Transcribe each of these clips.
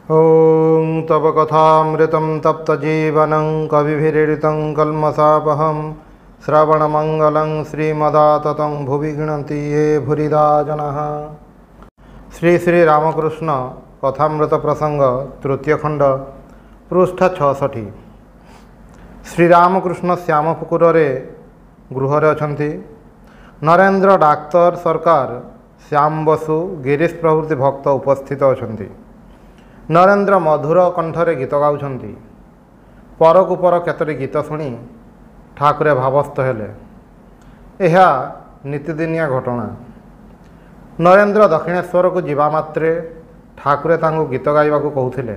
ॐ तव कथामृतं तप्तजीवनं कविभिरीडितं कल्मषापहं श्रवणमंगलं श्रीमदाततं भुवि गृह्णन्ति ये भूरिदा जनाः। श्री श्री रामकृष्ण कथामृत प्रसंग तृतीय खंड पृष्ठ 66। श्रीरामकृष्ण श्यामपुकुर गृहरे अछंती। नरेंद्र डाक्तर सरकार श्याम बसु गिरीश प्रभृति भक्त उपस्थित अछंती। नरेंद्र मधुर कंठरे गीत गाउछंती। परकु पर केतोटी गीत शुणी ठाकुरे भावस्थ हेले। यह नीतिदिनिया घटना। नरेंद्र दक्षिणेश्वर को जीवा मात्रे ठाकुरे तांको गीत गाइबाकू कहूथिले।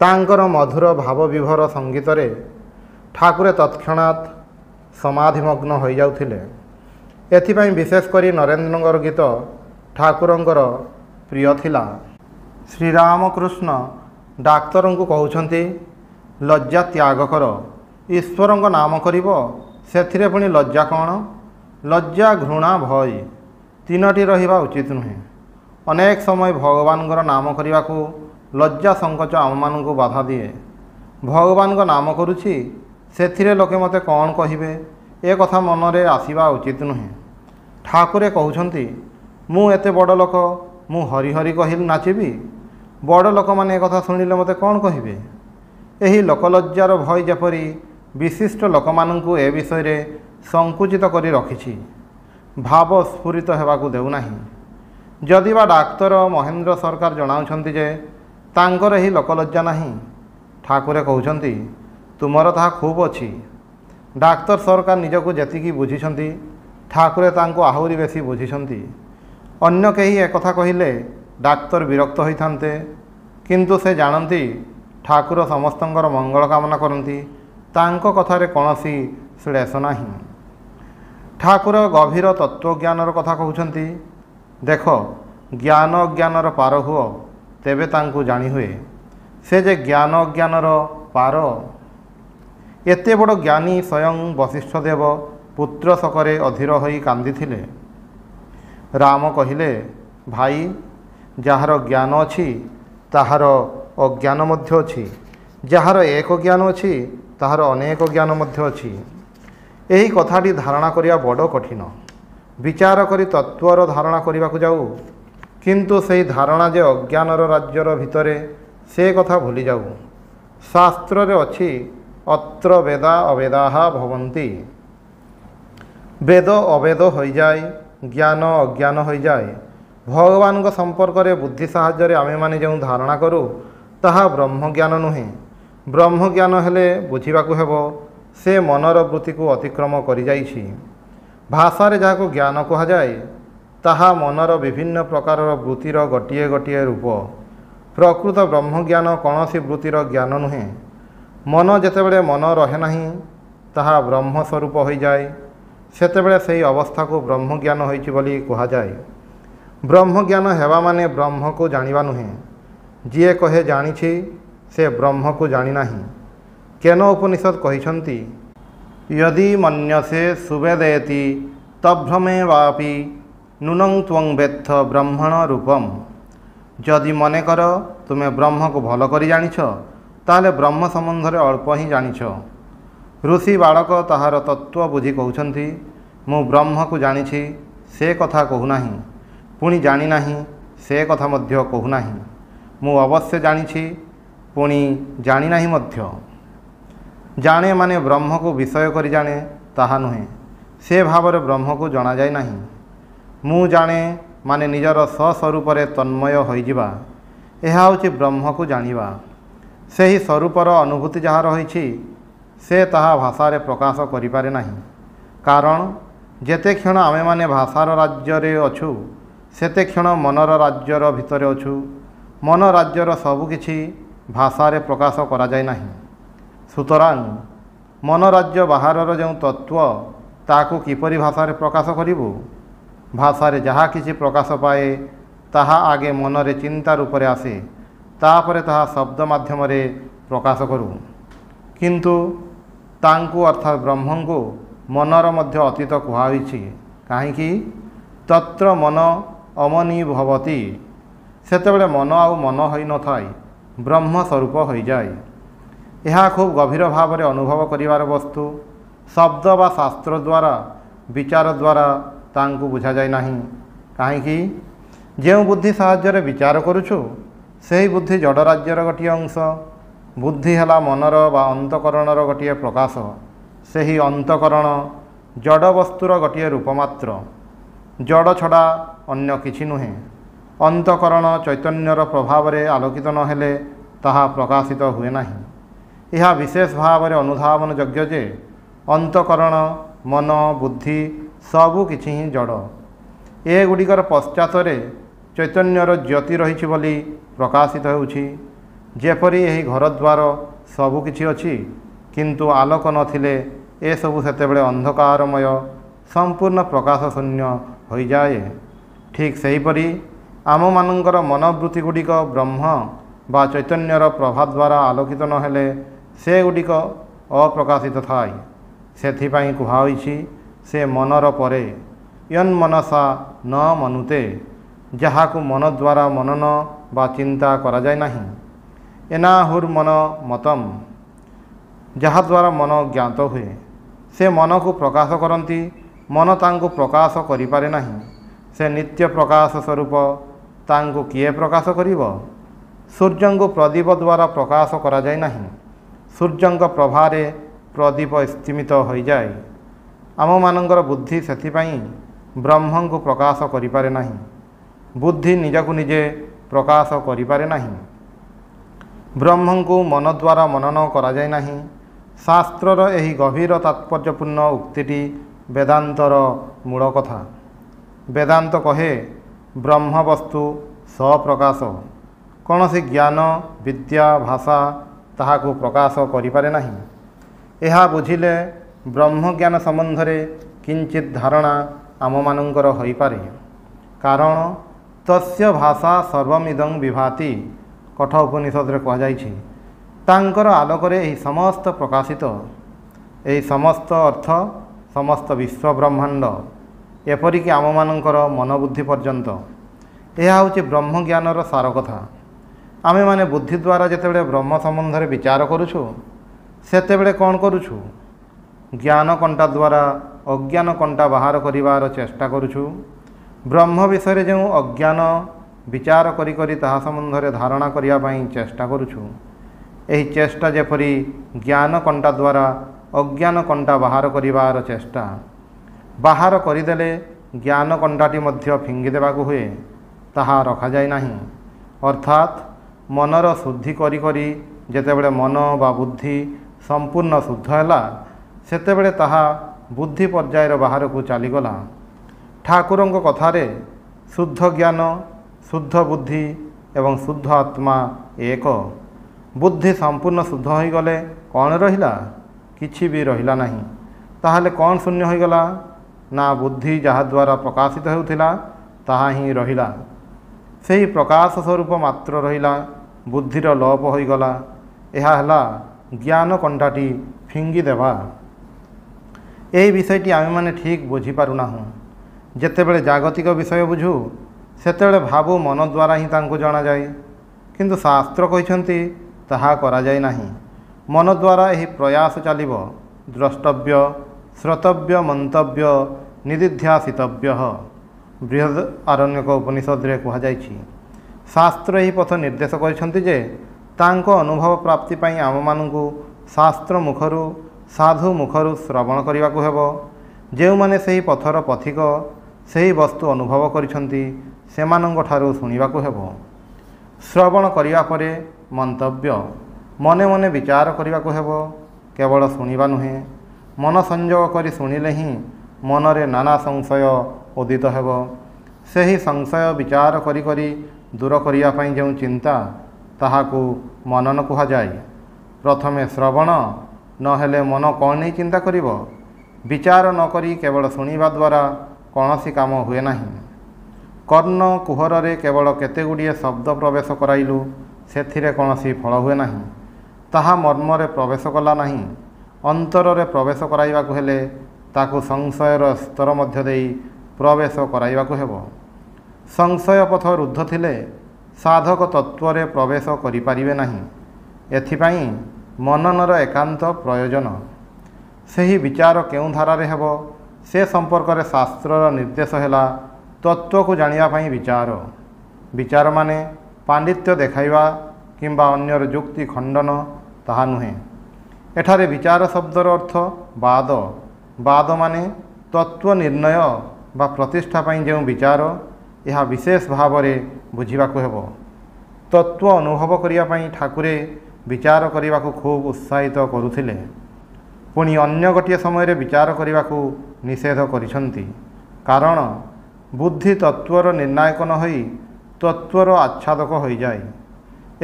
तांकर मधुर भाव विभोर संगीत रे ठाकुरे तत्क्षणात् समाधिमग्न हो जाउथिले। एथिपाई विशेष करी नरेंद्रंकर गीत ठाकुरंकर प्रिय थिला। श्रीरामकृष्ण डाक्तर को कहउछंती, लज्जा त्याग कर, ईश्वरंक नाम करिब, सेथिरे पुणी लज्जा कौन? लज्जा घृणा भय तीनोटी रहिबा उचित नुहे। अनेक समय भगवानଙ୍କର नाम କରିବାକୁ लज्जा संकोच आमମାନଙ୍କୁ बाधा दिए। भगवानଙ୍କ नाम करुछि, सेथिरे लोके मते कौन कहिबे, ए कथा मनरे आसीबा उचित नुहे। ठाकुरे कहउछंती, मु एते बड़ लोक, मु हरि हरि कहिल नाचिबी। बड़ लोक माने कथा शुणिले मते कौन कहिबे। एही लोकलज्जार भय जेपरी विशिष्ट लोकमानंकु ए विषय रे संकुचित करी रखिछि, भाव स्फुरित हेबाकू देउनाही। जदिबा डाक्तर महेंद्र सरकार जनाउछंती जे तांकर एही लोकलज्जा नाही, ठाकुरे कहउछंती तुमर ताहा खूब अछि। डाक्तर सरकार निजको जेतिकी बुझिछंती, ठाकुरे तांको आहुरी बेसी बुझिछंती। अन्य केही एकथा कहिले डाक्तर विरक्त होइथान्ते, किंतु से जानती ठाकुर समस्तंकर मंगल कामना करती। तांको कथारे कौनसी श्लेष नाही। ठाकुर गभीर तत्वज्ञानर कथा कहउछंती। देख, ज्ञान अज्ञानर पार हुओ, तेबे तांको जानी हुए से जे ज्ञान अज्ञानर पार। एते बड़ ज्ञानी स्वयं वशिष्ठदेव पुत्र शोकरे अधीर होई कांदिथिले। राम कहिले, भाई, जହାର ज्ञान अछि ताहार अज्ञान मध्य अछि, जହାର एक ज्ञान अछि ताहार अनेक ज्ञान मध्य अछि। एही कथाटी धारणा करिया बड़ कठिन। विचार करी तत्वर धारणा करिबाकू जाऊ, किंतु सेही धारणा जे अज्ञानर राज्यर भितरे से कथा भूली जाऊ। शास्त्र रे अछि, अत्र वेदा अवेदाः भवन्ति। वेद अवेद हो जाए, ज्ञान अज्ञान हो जाए। भगवान को संपर्क रे बुद्धि साहाय्य आमे माने जो धारणा करू ताहा ब्रह्मज्ञान नुहे। ब्रह्मज्ञान हेले बुझिबाकू हेबो से मनर वृत्ति को अतिक्रम करि जाइछि। भाषा रे जाको ज्ञान कहा जाए ताहा मनर विभिन्न प्रकारर वृत्तिर गोटिए गोटिए रूप। प्रकृत ब्रह्मज्ञान कौनसी वृत्तिर ज्ञान नुहे। मन जेतेबेले मन रहे नाही ताहा ब्रह्म स्वरूप हो जाए, सेतेबेले सेही अवस्था को ब्रह्मज्ञान होइछि बोली कहा जाए। ब्रह्मज्ञान हेबा माने ब्रह्म को जानिबा नुहे। जिए कहे जानिछि से ब्रह्म को जानि नाही। केन उपनिषद कहिछंती, यदि मन्यसे सुवेदेति तभ्रमे वापि नूनं त्वं वेत्थ ब्रह्मण रूपम। जदि मने कर तुमे ब्रह्म को भल करी जानिछ, ताले ब्रह्म संबंध रे अल्प ही जानिछ। ऋषि बालक ताहार तत्व बुझी कहउछंती, मु ब्रह्म को जानिछि से कथा कहू नाही, पुणी जानी नाही से कथा मध्य कहू नाही। मु अवश्य जानिछि, पुणी जानी नाही मध्य। जाने माने ब्रह्म को विषय करी जाने ताहा नुहे। से भावरे ब्रह्म को जना जाय नाही। मु जाने माने निजर स्वस्वरूप रे तन्मय होई जिबा, एहा होछि ब्रह्म को जानिबा। सेही स्वरूपर अनुभूति जहा रहिछि से ताहा भाषा रे प्रकाश करि पारे नाही। कारण जेते क्षण आमे माने भाषार राज्य रे अछु, सेते क्षण मनर राज्यर भितरे अछु। मन राज्यर सबु किछि भाषा रे प्रकाश करा जाय नाही। सुतरां मन राज्य बाहरर जो तत्व ताकू किपरि भाषा रे प्रकाश करिबु। भाषा रे जहा किछि प्रकाश पाए ताहा आगे मन रे चिंता रूप रे आसे, तापरे ताहा शब्द माध्यम रे प्रकाश करू। किंतु तांकू अर्थात ब्रह्म को मनर मध्य अतीत कुहा होइछि। काहेकि तत्र मन अमनी भवती। सेतेबेले मन आउ मन होई न थाए, ବ୍ରହ୍ମ ସ୍ୱରୂପ ହୋଇଯାଏ। ଏହା ଖୁବ୍ ଗଭୀର ଭାବରେ ଅନୁଭବ କରିବାର ବସ୍ତୁ। ଶବ୍ଦ ବା ଶାସ୍ତ୍ର ଦ୍ୱାରା ବିଚାର ଦ୍ୱାରା ତାଙ୍କୁ ବୁଝାଯାଏ ନାହିଁ। କାହିଁକି? ଯେଉଁ ବୁଦ୍ଧି ସାହାଯ୍ୟରେ ବିଚାର କରୁଛୁ ସେହି ବୁଦ୍ଧି ଜଡ଼ ରାଜ୍ୟର ଗୋଟିଏ ଅଂଶ। ବୁଦ୍ଧି ହେଲା ମନର ବା ଅନ୍ତଃକରଣର ଗୋଟିଏ ପ୍ରକାଶ। ସେହି ଅନ୍ତଃକରଣ ଜଡ଼ ବସ୍ତୁର ଗୋଟିଏ ରୂପ ମାତ୍ର। ଜଡ଼ ଛଡ଼ା ଅନ୍ୟ କିଛି ନୁହେଁ। ଅନ୍ତଃକରଣ ଚୈତନ୍ୟର ପ୍ରଭାବରେ ଆଲୋକିତ ନ ହେଲେ ତାହା ପ୍ରକାଶିତ ହୁଏ ନାହିଁ। ଏହା ବିଶେଷ ଭାବରେ ଅନୁଧାବନ ଯୋଗ୍ୟ ଯେ ଅନ୍ତଃକରଣ, ମନ, ବୁଦ୍ଧି ସବୁ କିଛି ହିଁ ଜଡ଼। ଏଗୁଡ଼ିକର ପଶ୍ଚାତରେ ଚୈତନ୍ୟର ଜ୍ୟୋତି ରହିଛି ବୋଲି ପ୍ରକାଶିତ ହେଉଛି। ଯେପରି ଏହି ଘରଦ୍ୱାର ସବୁକିଛି ଅଛି, କିନ୍ତୁ ଆଲୋକ ନଥିଲେ ଏସବୁ ସେତେବେଳେ ଅନ୍ଧକାରମୟ, ସମ୍ପୂର୍ଣ୍ଣ ପ୍ରକାଶ ଶୂନ୍ୟ ହୋଇଯାଏ। ଠିକ୍ ସେହିପରି ଆମମାନଙ୍କର ମନୋବୃତ୍ତି ଗୁଡ଼ିକ ବ୍ରହ୍ମ ବା ଚୈତନ୍ୟର ପ୍ରଭା ଦ୍ୱାରା ଆଲୋକିତ ନ ହେଲେ ସେଗୁଡ଼ିକ ଅପ୍ରକାଶିତ ଥାଏ। ସେଥିପାଇଁ କୁହାହୋଇଛି, ସେ ମନର ପରେ ୟନ୍ମନସା ନ ମନୁତେ, ଯାହାକୁ ମନ ଦ୍ୱାରା ମନନ ବା ଚିନ୍ତା କରାଯାଏ ନାହିଁ। ଏନାହୁର୍ମନ ମତମ୍, ଯାହାଦ୍ୱାରା ମନ ଜ୍ଞାତ ହୁଏ। ସେ ମନକୁ ପ୍ରକାଶ କରନ୍ତି, ମନ ତାଙ୍କୁ ପ୍ରକାଶ କରିପାରେ ନାହିଁ। ସେ ନିତ୍ୟ ପ୍ରକାଶ ସ୍ୱରୂପ, ତାଙ୍କୁ କିଏ ପ୍ରକାଶ କରିବ? ସୂର୍ଯ୍ୟଙ୍କୁ ପ୍ରଦୀପ ଦ୍ୱାରା ପ୍ରକାଶ କରାଯାଏ ନାହିଁ। ସୂର୍ଯ୍ୟଙ୍କ ପ୍ରଭାରେ ପ୍ରଦୀପ ସ୍ତିମିତ ହୋଇଯାଏ। ଆମମାନଙ୍କର ବୁଦ୍ଧି ସେଥିପାଇଁ ବ୍ରହ୍ମଙ୍କୁ ପ୍ରକାଶ କରିପାରେ ନାହିଁ। ବୁଦ୍ଧି ନିଜକୁ ନିଜେ ପ୍ରକାଶ କରିପାରେ ନାହିଁ। ବ୍ରହ୍ମଙ୍କୁ ମନ ଦ୍ୱାରା ମନନ କରାଯାଏ ନାହିଁ। ଶାସ୍ତ୍ରର ଏହି ଗଭୀର ତାତ୍ପର୍ଯ୍ୟପୂର୍ଣ୍ଣ ଉକ୍ତିଟି ବେଦାନ୍ତର ମୂଳ କଥା। ବେଦାନ୍ତ କହେ, ବ୍ରହ୍ମବସ୍ତୁ ସ୍ୱପ୍ରକାଶ। କୌଣସି ଜ୍ଞାନ, ବିଦ୍ୟା, ଭାଷା ତାହାକୁ ପ୍ରକାଶ କରିପାରେ ନାହିଁ। ଏହା ବୁଝିଲେ ବ୍ରହ୍ମଜ୍ଞାନ ସମ୍ବନ୍ଧରେ କିଞ୍ଚିତ୍ ଧାରଣା ଆମମାନଙ୍କର ହୋଇପାରେ। କାରଣ ତସ୍ୟ ଭାଷା ସର୍ବମିଦଂ ବିଭାତି, କଠୋ ଉପନିଷଦରେ କୁହାଯାଇଛି। ତାଙ୍କର ଆଲୋକରେ ଏହି ସମସ୍ତ ପ୍ରକାଶିତ। ଏହି ସମସ୍ତ ଅର୍ଥ ସମସ୍ତ ବିଶ୍ୱ ବ୍ରହ୍ମାଣ୍ଡ, ଏପରିକି ଆମମାନଙ୍କର ମନୋବୁଦ୍ଧି ପର୍ଯ୍ୟନ୍ତ। ଏହା ହେଉଛି ବ୍ରହ୍ମଜ୍ଞାନର ସାର କଥା। ଆମେମାନେ ବୁଦ୍ଧି ଦ୍ୱାରା ଯେତେବେଳେ ବ୍ରହ୍ମ ସମ୍ବନ୍ଧରେ ବିଚାର କରୁଛୁ, ସେତେବେଳେ କ'ଣ କରୁଛୁ? ଜ୍ଞାନ କଣ୍ଟା ଦ୍ୱାରା ଅଜ୍ଞାନ କଣ୍ଟା ବାହାର କରିବାର ଚେଷ୍ଟା କରୁଛୁ। ବ୍ରହ୍ମ ବିଷୟରେ ଯେଉଁ ଅଜ୍ଞାନ ବିଚାର କରି କରି ତାହା ସମ୍ବନ୍ଧରେ ଧାରଣା କରିବା ପାଇଁ ଚେଷ୍ଟା କରୁଛୁ, ଏହି ଚେଷ୍ଟା ଯେପରି ଜ୍ଞାନ କଣ୍ଟା ଦ୍ୱାରା ଅଜ୍ଞାନ କଣ୍ଟା ବାହାର କରିବାର ଚେଷ୍ଟା। ବାହାର କରିଦେଲେ ଜ୍ଞାନ କଣ୍ଟାଟି ମଧ୍ୟ ଫିଙ୍ଗି ଦେବାକୁ ହୁଏ, ତାହା ରଖାଯାଏ ନାହିଁ। ଅର୍ଥାତ୍ ମନର ଶୁଦ୍ଧି କରି କରି ଯେତେବେଳେ ମନ ବା ବୁଦ୍ଧି ସମ୍ପୂର୍ଣ୍ଣ ଶୁଦ୍ଧ ହେଲା, ସେତେବେଳେ ତାହା ବୁଦ୍ଧି ପର୍ଯ୍ୟାୟର ବାହାରକୁ ଚାଲିଗଲା। ଠାକୁରଙ୍କ କଥାରେ ଶୁଦ୍ଧ ଜ୍ଞାନ, ଶୁଦ୍ଧ ବୁଦ୍ଧି ଏବଂ ଶୁଦ୍ଧ ଆତ୍ମା ଏକ। ବୁଦ୍ଧି ସମ୍ପୂର୍ଣ୍ଣ ଶୁଦ୍ଧ ହୋଇଗଲେ କ'ଣ ରହିଲା? କିଛି ବି ରହିଲା ନାହିଁ। ତାହେଲେ କ'ଣ ଶୂନ୍ୟ ହୋଇଗଲା? ନା, ବୁଦ୍ଧି ଯାହାଦ୍ୱାରା ପ୍ରକାଶିତ ହେଉଥିଲା ତାହା ହିଁ ରହିଲା। ସେହି ପ୍ରକାଶ ସ୍ୱରୂପ ମାତ୍ର ରହିଲା। ବୁଦ୍ଧିର ଲୋପ ହୋଇଗଲା। ଏହା ହେଲା ଜ୍ଞାନ କଣ୍ଟାଟି ଫିଙ୍ଗି ଦେବା। ଏହି ବିଷୟଟି ଆମେମାନେ ଠିକ୍ ବୁଝିପାରୁନାହୁଁ। ଯେତେବେଳେ ଜାଗତିକ ବିଷୟ ବୁଝୁ, ସେତେବେଳେ ଭାବୁ ମନ ଦ୍ୱାରା ହିଁ ତାଙ୍କୁ ଜଣାଯାଏ। କିନ୍ତୁ ଶାସ୍ତ୍ର କହିଛନ୍ତି ତାହା କରାଯାଏ ନାହିଁ। ମନ ଦ୍ୱାରା ଏହି ପ୍ରୟାସ ଚାଲିବ। ଦ୍ରଷ୍ଟବ୍ୟ, ଶ୍ରୋତବ୍ୟ, ମନ୍ତବ୍ୟ, ନିଦିଧ୍ୟାସିତବ୍ୟ, ବୃହଦ୍ ଆରଣ୍ୟକ ଉପନିଷଦରେ କୁହାଯାଇଛି। ଶାସ୍ତ୍ର ଏହି ପଥ ନିର୍ଦ୍ଦେଶ କରିଛନ୍ତି ଯେ ତାଙ୍କ ଅନୁଭବ ପ୍ରାପ୍ତି ପାଇଁ ଆମମାନଙ୍କୁ ଶାସ୍ତ୍ର ମୁଖରୁ, ସାଧୁ ମୁଖରୁ ଶ୍ରବଣ କରିବାକୁ ହେବ। ଯେଉଁମାନେ ସେହି ପଥର ପଥିକ, ସେହି ବସ୍ତୁ ଅନୁଭବ କରିଛନ୍ତି, ସେମାନଙ୍କଠାରୁ ଶୁଣିବାକୁ ହେବ। ଶ୍ରବଣ କରିବା ପରେ ମନ୍ତବ୍ୟ, ମନେ ମନେ ବିଚାର କରିବାକୁ ହେବ। କେବଳ ଶୁଣିବା ନୁହେଁ, ମନ ସଂଯୋଗ କରି ଶୁଣିଲେ ହିଁ ମନରେ ନାନା ସଂଶୟ ଉଦିତ ହେବ। ସେହି ସଂଶୟ ବିଚାର କରି କରି ଦୂର କରିବା ପାଇଁ ଯେଉଁ ଚିନ୍ତା, ତାହାକୁ ମନନ କୁହାଯାଏ। ପ୍ରଥମେ ଶ୍ରବଣ, ନହେଲେ ମନ କ'ଣ ନେଇ ଚିନ୍ତା କରିବ? ବିଚାର ନ କରି କେବଳ ଶୁଣିବା ଦ୍ୱାରା କୌଣସି କାମ ହୁଏ ନାହିଁ। କର୍ଣ୍ଣ କୁହରରେ କେବଳ କେତେଗୁଡ଼ିଏ ଶବ୍ଦ ପ୍ରବେଶ କରାଇଲୁ, ସେଥିରେ କୌଣସି ଫଳ ହୁଏ ନାହିଁ। ତାହା ମର୍ମରେ ପ୍ରବେଶ କଲା ନାହିଁ। ଅନ୍ତରରେ ପ୍ରବେଶ କରାଇବାକୁ ହେଲେ ତାକୁ ସଂଶୟର ସ୍ତର ମଧ୍ୟ ଦେଇ ପ୍ରବେଶ କରାଇବାକୁ ହେବ। ସଂଶୟ ପଥ ରୁଦ୍ଧ ଥିଲେ ସାଧକ ତତ୍ତ୍ୱରେ ପ୍ରବେଶ କରିପାରିବେ ନାହିଁ। ଏଥିପାଇଁ ମନନର ଏକାନ୍ତ ପ୍ରୟୋଜନ। ସେହି ବିଚାର କେଉଁ ଧାରାରେ ହେବ ସେ ସମ୍ପର୍କରେ ଶାସ୍ତ୍ରର ନିର୍ଦ୍ଦେଶ ହେଲା ତତ୍ତ୍ୱକୁ ଜାଣିବା ପାଇଁ ବିଚାର। ବିଚାର ମାନେ ପାଣ୍ଡିତ୍ୟ ଦେଖାଇବା କିମ୍ବା ଅନ୍ୟର ଯୁକ୍ତି ଖଣ୍ଡନ ତାହା ନୁହେଁ। ଏଠାରେ ବିଚାର ଶବ୍ଦର ଅର୍ଥ ବାଦ। ବାଦ ମାନେ ତତ୍ତ୍ୱ ନିର୍ଣ୍ଣୟ ବା ପ୍ରତିଷ୍ଠା ପାଇଁ ଯେଉଁ ବିଚାର, ଏହା ବିଶେଷ ଭାବରେ ବୁଝିବାକୁ ହେବ। ତତ୍ତ୍ୱ ଅନୁଭବ କରିବା ପାଇଁ ଠାକୁରେ ବିଚାର କରିବାକୁ ଖୁବ୍ ଉତ୍ସାହିତ କରୁଥିଲେ। ପୁଣି ଅନ୍ୟ ଗୋଟିଏ ସମୟରେ ବିଚାର କରିବାକୁ ନିଷେଧ କରିଛନ୍ତି। କାରଣ ବୁଦ୍ଧି ତତ୍ତ୍ୱର ନିର୍ଣ୍ଣାୟକ ନ ହୋଇ ତତ୍ତ୍ୱର ଆଚ୍ଛାଦକ ହୋଇଯାଏ।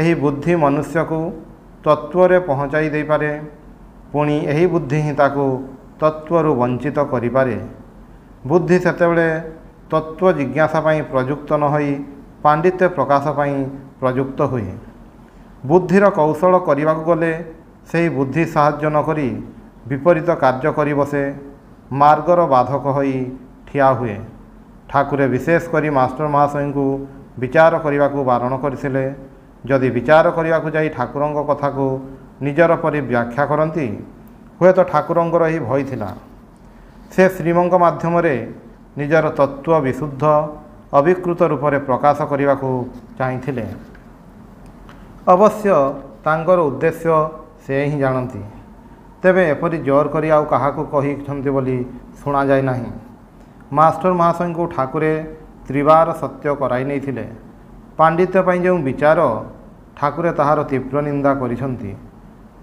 ଏହି ବୁଦ୍ଧି ମନୁଷ୍ୟକୁ ତତ୍ତ୍ୱରେ ପହଞ୍ଚାଇ ଦେଇପାରେ। ପୁଣି ଏହି ବୁଦ୍ଧି ହିଁ ତାକୁ ତତ୍ତ୍ୱରୁ ବଞ୍ଚିତ କରିପାରେ। ବୁଦ୍ଧି ସେତେବେଳେ ତତ୍ତ୍ୱ ଜିଜ୍ଞାସା ପାଇଁ ପ୍ରଯୁକ୍ତ ନ ହୋଇ ପାଣ୍ଡିତ୍ୟ ପ୍ରକାଶ ପାଇଁ ପ୍ରଯୁକ୍ତ ହୁଏ। ବୁଦ୍ଧିର କୌଶଳ କରିବାକୁ ଗଲେ ସେହି ବୁଦ୍ଧି ସାହାଯ୍ୟ ନ କରି ବିପରୀତ କାର୍ଯ୍ୟ କରି ବସେ, ମାର୍ଗର ବାଧକ ହୋଇ ଠିଆ ହୁଏ। ଠାକୁରେ ବିଶେଷ କରି ମାଷ୍ଟର ମହାଶୟଙ୍କୁ ବିଚାର କରିବାକୁ ବାରଣ କରିଥିଲେ। ଯଦି ବିଚାର କରିବାକୁ ଯାଇ ଠାକୁରଙ୍କ କଥାକୁ ନିଜର ପରି ବ୍ୟାଖ୍ୟା କରନ୍ତି, ହୁଏତ ଠାକୁରଙ୍କର ଏହି ଭୟ ଥିଲା। ସେ ଶ୍ରୀମଙ୍କ ମାଧ୍ୟମରେ ନିଜର ତତ୍ତ୍ୱ ବିଶୁଦ୍ଧ ଅବିକୃତ ରୂପରେ ପ୍ରକାଶ କରିବାକୁ ଚାହିଁଥିଲେ। ଅବଶ୍ୟ ତାଙ୍କର ଉଦ୍ଦେଶ୍ୟ ସେ ହିଁ ଜାଣନ୍ତି। ତେବେ ଏପରି ଜୋର କରି ଆଉ କାହାକୁ କହିଛନ୍ତି ବୋଲି ଶୁଣାଯାଏ ନାହିଁ। ମାଷ୍ଟର ମହାଶୟଙ୍କୁ ଠାକୁରେ ତ୍ରିବାର ସତ୍ୟ କରାଇ ନେଇଥିଲେ। ପାଣ୍ଡିତ୍ୟ ପାଇଁ ଯେଉଁ ବିଚାର, ଠାକୁରେ ତାହାର ତୀବ୍ର ନିନ୍ଦା କରିଛନ୍ତି।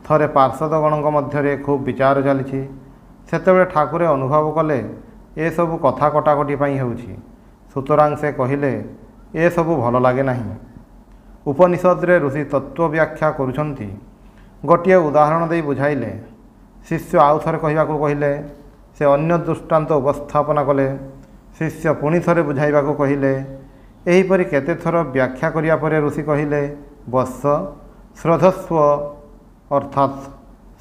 ଥରେ ପାର୍ଷଦଗଣଙ୍କ ମଧ୍ୟରେ ଖୁବ୍ ବିଚାର ଚାଲିଛି। ସେତେବେଳେ ଠାକୁରେ ଅନୁଭବ କଲେ ଏସବୁ କଥା କଟାକଟି ପାଇଁ ହେଉଛି। ସୁତରାଂ ସେ କହିଲେ, ଏସବୁ ଭଲ ଲାଗେ ନାହିଁ। ଉପନିଷଦରେ ଋଷି ତତ୍ତ୍ୱ ବ୍ୟାଖ୍ୟା କରୁଛନ୍ତି। ଗୋଟିଏ ଉଦାହରଣ ଦେଇ ବୁଝାଇଲେ। ଶିଷ୍ୟ ଆଉ ଥରେ କହିବାକୁ କହିଲେ। ସେ ଅନ୍ୟ ଦୃଷ୍ଟାନ୍ତ ଉପସ୍ଥାପନା କଲେ। ଶିଷ୍ୟ ପୁଣି ଥରେ ବୁଝାଇବାକୁ କହିଲେ। ଏହିପରି କେତେଥର ବ୍ୟାଖ୍ୟା କରିବା ପରେ ଋଷି କହିଲେ, ବତ୍ସ ଶ୍ରଦ୍ଧସ୍ୱ ଅର୍ଥାତ୍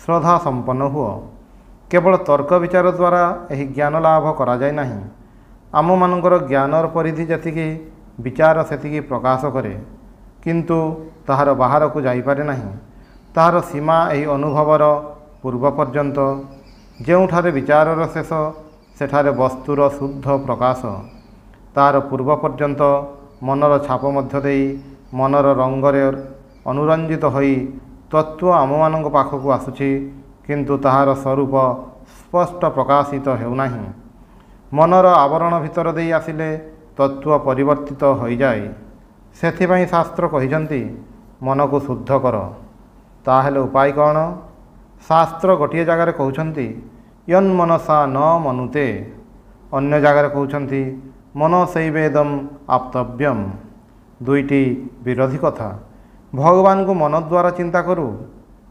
ଶ୍ରଦ୍ଧା ସମ୍ପନ୍ନ ହୁଅ। କେବଳ ତର୍କ ବିଚାର ଦ୍ୱାରା ଏହି ଜ୍ଞାନ ଲାଭ କରାଯାଏ ନାହିଁ। ଆମମାନଙ୍କର ଜ୍ଞାନର ପରିଧି ଯେତିକି, ବିଚାର ସେତିକି ପ୍ରକାଶ କରେ, କିନ୍ତୁ ତାହାର ବାହାରକୁ ଯାଇପାରେ ନାହିଁ। ତାହାର ସୀମା ଏହି ଅନୁଭବର ପୂର୍ବ ପର୍ଯ୍ୟନ୍ତ। ଯେଉଁଠାରେ ବିଚାରର ଶେଷ, ସେଠାରେ ବସ୍ତୁର ଶୁଦ୍ଧ ପ୍ରକାଶ। ତାହାର ପୂର୍ବ ପର୍ଯ୍ୟନ୍ତ ମନର ଛାପ ମଧ୍ୟ ଦେଇ ମନର ରଙ୍ଗରେ ଅନୁରଞ୍ଜିତ ହୋଇ ତତ୍ତ୍ୱ ଆମମାନଙ୍କ ପାଖକୁ ଆସୁଛି, କିନ୍ତୁ ତାହାର ସ୍ୱରୂପ ସ୍ପଷ୍ଟ ପ୍ରକାଶିତ ହେଉନାହିଁ। ମନର ଆବରଣ ଭିତର ଦେଇ ଆସିଲେ ତତ୍ତ୍ୱ ପରିବର୍ତ୍ତିତ ହୋଇଯାଏ। ସେଥିପାଇଁ ଶାସ୍ତ୍ର କହିଛନ୍ତି, ମନକୁ ଶୁଦ୍ଧ କର। ତାହେଲେ ଉପାୟ କ'ଣ? ଶାସ୍ତ୍ର ଗୋଟିଏ ଜାଗାରେ କହୁଛନ୍ତି, ୟନ୍ମନସା ନ ମନୁତେ। ଅନ୍ୟ ଜାଗାରେ କହୁଛନ୍ତି, ମନସୈବେଦମ୍ ଆପ୍ତବ୍ୟମ୍। ଦୁଇଟି ବିରୋଧୀ କଥା। ଭଗବାନଙ୍କୁ ମନ ଦ୍ୱାରା ଚିନ୍ତା କରୁ,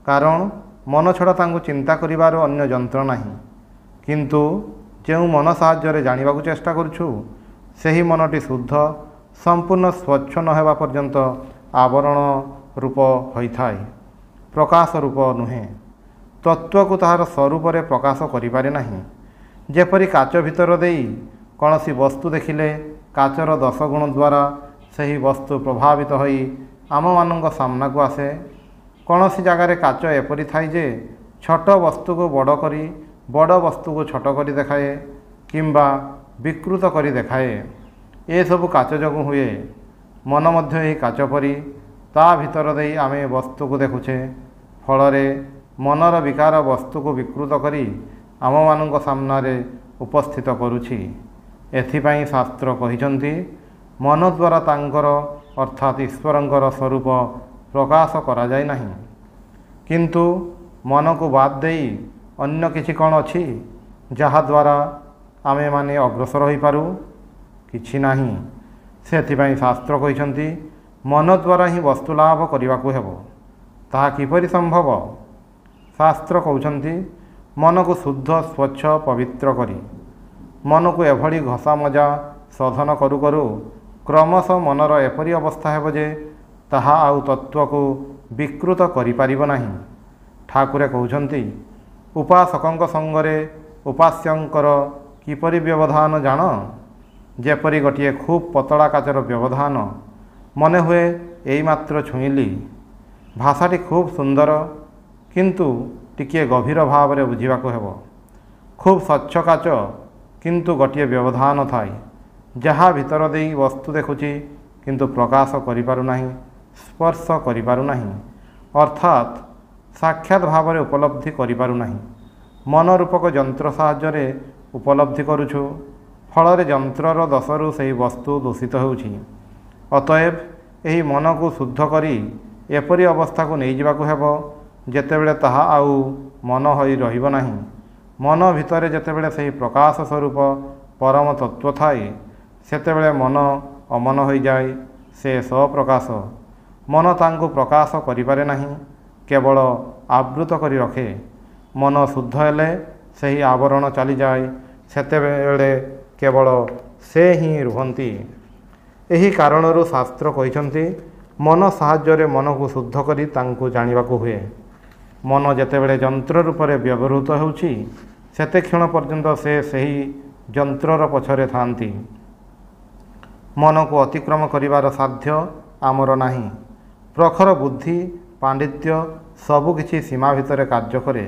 କାରଣ ମନ ଛଡ଼ା ତାଙ୍କୁ ଚିନ୍ତା କରିବାର ଅନ୍ୟ ଯନ୍ତ୍ର ନାହିଁ। କିନ୍ତୁ ଯେଉଁ ମନ ସାହାଯ୍ୟରେ ଜାଣିବାକୁ ଚେଷ୍ଟା କରୁଛୁ, ସେହି ମନଟି ଶୁଦ୍ଧ, ସମ୍ପୂର୍ଣ୍ଣ ସ୍ୱଚ୍ଛ ନ ହେବା ପର୍ଯ୍ୟନ୍ତ ଆବରଣ ରୂପ ହୋଇଥାଏ, ପ୍ରକାଶ ରୂପ ନୁହେଁ। ତତ୍ତ୍ୱକୁ ତାହାର ସ୍ୱରୂପରେ ପ୍ରକାଶ କରିପାରେ ନାହିଁ। ଯେପରି କାଚ ଭିତର ଦେଇ କୌଣସି ବସ୍ତୁ ଦେଖିଲେ କାଚର ଦଶଗୁଣ ଦ୍ୱାରା ସେହି ବସ୍ତୁ ପ୍ରଭାବିତ ହୋଇ ଆମମାନଙ୍କ ସାମ୍ନାକୁ ଆସେ। କୌଣସି ଜାଗାରେ କାଚ ଏପରି ଥାଏ ଯେ ଛୋଟ ବସ୍ତୁକୁ ବଡ଼ କରି, ବଡ଼ ବସ୍ତୁକୁ ଛୋଟ କରି ଦେଖାଏ କିମ୍ବା ବିକୃତ କରି ଦେଖାଏ। ଏସବୁ କାଚ ଯୋଗୁଁ ହୁଏ। ମନ ମଧ୍ୟ ଏହି କାଚ ପରି। ତା ଭିତର ଦେଇ ଆମେ ବସ୍ତୁକୁ ଦେଖୁଛେ। ଫଳରେ ମନର ବିକାର ବସ୍ତୁକୁ ବିକୃତ କରି ଆମମାନଙ୍କ ସାମ୍ନାରେ ଉପସ୍ଥିତ କରୁଛି। ଏଥିପାଇଁ ଶାସ୍ତ୍ର କହିଛନ୍ତି, ମନ ଦ୍ୱାରା ତାଙ୍କର ଅର୍ଥାତ୍ ଈଶ୍ୱରଙ୍କର ସ୍ୱରୂପ ପ୍ରକାଶ କରାଯାଏ ନାହିଁ। କିନ୍ତୁ ମନକୁ ବାଦ ଦେଇ ଅନ୍ୟ କିଛି କ'ଣ ଅଛି ଯାହାଦ୍ୱାରା ଆମେମାନେ ଅଗ୍ରସର ହୋଇପାରୁ? କିଛି ନାହିଁ। ସେଥିପାଇଁ ଶାସ୍ତ୍ର କହିଛନ୍ତି, ମନ ଦ୍ୱାରା ହିଁ ବସ୍ତୁ ଲାଭ କରିବାକୁ ହେବ। ତାହା କିପରି ସମ୍ଭବ? ଶାସ୍ତ୍ର କହୁଛନ୍ତି, ମନକୁ ଶୁଦ୍ଧ ସ୍ୱଚ୍ଛ ପବିତ୍ର କରି। ମନକୁ ଏଭଳି ଘଷା ମଜା ଶୋଧନ କରୁ କରୁ କ୍ରମଶଃ ମନର ଏପରି ଅବସ୍ଥା ହେବ ଯେ ତାହା ଆଉ ତତ୍ତ୍ୱକୁ ବିକୃତ କରିପାରିବ ନାହିଁ। ଠାକୁରେ କହୁଛନ୍ତି, ଉପାସକଙ୍କ ସଙ୍ଗରେ ଉପାସ୍ୟଙ୍କର କିପରି ବ୍ୟବଧାନ ଜାଣ? ଯେପରି ଗୋଟିଏ ଖୁବ୍ ପତଳା କାଚର ବ୍ୟବଧାନ। ମନେ ହୁଏ ଏଇମାତ୍ର ଛୁଇଁଲି। ଭାଷାଟି ଖୁବ୍ ସୁନ୍ଦର, କିନ୍ତୁ ଟିକିଏ ଗଭୀର ଭାବରେ ବୁଝିବାକୁ ହେବ। ଖୁବ୍ ସ୍ୱଚ୍ଛ କାଚ, କିନ୍ତୁ ଗୋଟିଏ ବ୍ୟବଧାନ ଥାଏ। ଯାହା ଭିତର ଦେଇ ବସ୍ତୁ ଦେଖୁଛି କିନ୍ତୁ ପ୍ରକାଶ କରିପାରୁନାହିଁ, ସ୍ପର୍ଶ କରିପାରୁନାହିଁ, ଅର୍ଥାତ୍ ସାକ୍ଷାତ ଭାବରେ ଉପଲବ୍ଧି କରିପାରୁନାହିଁ। ମନ ରୂପକ ଯନ୍ତ୍ର ସାହାଯ୍ୟରେ ଉପଲବ୍ଧି କରୁଛୁ। ଫଳରେ ଯନ୍ତ୍ରର ଦୋଷରୁ ସେହି ବସ୍ତୁ ଦୂଷିତ ହେଉଛି। ଅତଏବ ଏହି ମନକୁ ଶୁଦ୍ଧ କରି ଏପରି ଅବସ୍ଥାକୁ ନେଇଯିବାକୁ ହେବ ଯେତେବେଳେ ତାହା ଆଉ ମନ ହୋଇ ରହିବ ନାହିଁ। ମନ ଭିତରେ ଯେତେବେଳେ ସେହି ପ୍ରକାଶ ସ୍ୱରୂପ ପରମ ତତ୍ତ୍ୱ ଥାଏ, ସେତେବେଳେ ମନ ଅମନ ହୋଇଯାଏ। ସେ ସ୍ୱପ୍ରକାଶ। ମନ ତାଙ୍କୁ ପ୍ରକାଶ କରିପାରେ ନାହିଁ, କେବଳ ଆବୃତ କରି ରଖେ। ମନ ଶୁଦ୍ଧ ହେଲେ ସେହି ଆବରଣ ଚାଲିଯାଏ। ସେତେବେଳେ କେବଳ ସେ ହିଁ ରୁହନ୍ତି। ଏହି କାରଣରୁ ଶାସ୍ତ୍ର କହିଛନ୍ତି, ମନ ସାହାଯ୍ୟରେ ମନକୁ ଶୁଦ୍ଧ କରି ତାଙ୍କୁ ଜାଣିବାକୁ ହୁଏ। ମନ ଯେତେବେଳେ ଯନ୍ତ୍ର ରୂପରେ ବ୍ୟବହୃତ ହେଉଛି, ସେତେକ୍ଷଣ ପର୍ଯ୍ୟନ୍ତ ସେ ସେହି ଯନ୍ତ୍ରର ପଛରେ ଥାନ୍ତି। ମନକୁ ଅତିକ୍ରମ କରିବାର ସାଧ୍ୟ ଆମର ନାହିଁ। ପ୍ରଖର ବୁଦ୍ଧି, ପାଣ୍ଡିତ୍ୟ ସବୁକିଛି ସୀମା ଭିତରେ କାର୍ଯ୍ୟ କରେ।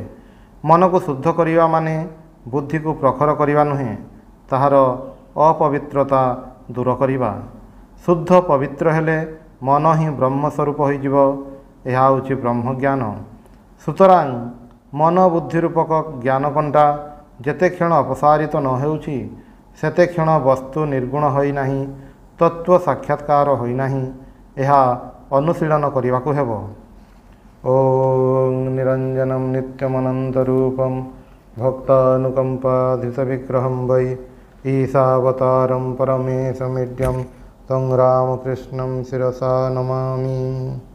ମନକୁ ଶୁଦ୍ଧ କରିବା ମାନେ ବୁଦ୍ଧିକୁ ପ୍ରଖର କରିବା ନୁହେଁ, ତାହାର ଅପବିତ୍ରତା ଦୂର କରିବା। ଶୁଦ୍ଧ ପବିତ୍ର ହେଲେ ମନ ହିଁ ବ୍ରହ୍ମ ସ୍ୱରୂପ ହୋଇଯିବ। ଏହା ହେଉଛି ବ୍ରହ୍ମଜ୍ଞାନ। ସୁତରାଂ ମନ ବୁଦ୍ଧି ରୂପକ ଜ୍ଞାନକଣ୍ଟା ଯେତେକ୍ଷଣ ଅପସାରିତ ନ ହେଉଛି, ସେତେକ୍ଷଣ ବସ୍ତୁ ନିର୍ଗୁଣ ହୋଇନାହିଁ, ତତ୍ତ୍ୱ ସାକ୍ଷାତକାର ହୋଇନାହିଁ। ଏହା ଅନୁଶୀଳନ କରିବାକୁ ହେବ। ଓଂ ନିରଞ୍ଜନଂ ନିତ୍ୟମନନ୍ତରୂପଂ ଭକ୍ତାନୁକମ୍ପାଧିତବିଗ୍ରହଂ ବୈ ଈଶାବତାରଂ ପରମେଶମିଡ୍ୟଂ तं ରାମକୃଷ୍ଣଂ ଶିରସା ନମାମି।